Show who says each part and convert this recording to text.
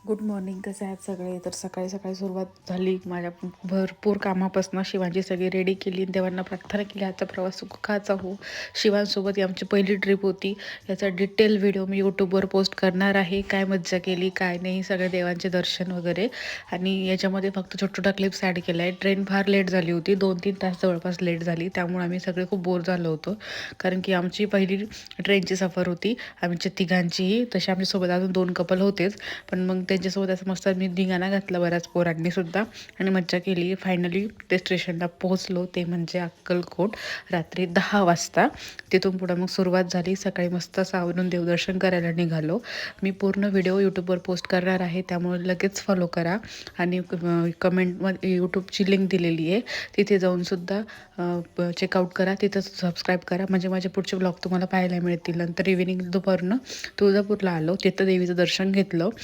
Speaker 1: Good morning. कसे आहेत सगळे? तर सकाळी सकाळी सुरुवात झाली माझ्या भरपूर कामापासून. शिवांची सगळी रेडी केली आणि देवांना प्रार्थना केली आजचा प्रवास सुखाचा हो. शिवांसोबत ही आमची पहिली ट्रिप होती. याचा डिटेल व्हिडिओ मी यूट्यूबवर पोस्ट करणार आहे. काय मज्जा केली काय नाही, सगळे देवांचे दर्शन वगैरे. आणि याच्यामध्ये फक्त छोट छोटा क्लिप्स ॲड केला आहे. ट्रेन फार लेट झाली होती, 2-3 तास जवळपास लेट झाली. त्यामुळे आम्ही सगळे खूप बोर झालो होतो, कारण की आमची पहिली ट्रेनची सफर होती आमच्या तिघांचीही. तसे आमच्यासोबत अजून 2 कपल होतेच, पण मग त्यांच्यासोबत असं मस्त मी धिंगाणा घातला बऱ्याच पोरांनी सुद्धा आणि मज्जा केली. फायनली ते स्टेशनला पोहोचलो, ते म्हणजे अक्कलकोट, रात्री 10 वाजता. तिथून पुढं मग सुरुवात झाली. सकाळी मस्त सावरून देवदर्शन करायला निघालो. मी पूर्ण व्हिडिओ यूट्यूबवर पोस्ट करणार आहे, त्यामुळे लगेच फॉलो करा. आणि कमेंटमध्ये यूट्यूबची लिंक दिलेली आहे, तिथे जाऊनसुद्धा चेकआउट करा. तिथं सबस्क्राईब करा, म्हणजे माझे पुढचे ब्लॉग तुम्हाला पाहायला मिळतील. नंतर इव्हिनिंग दुपारनं तुळजापूरला आलो, तिथं देवीचं दर्शन घेतलं.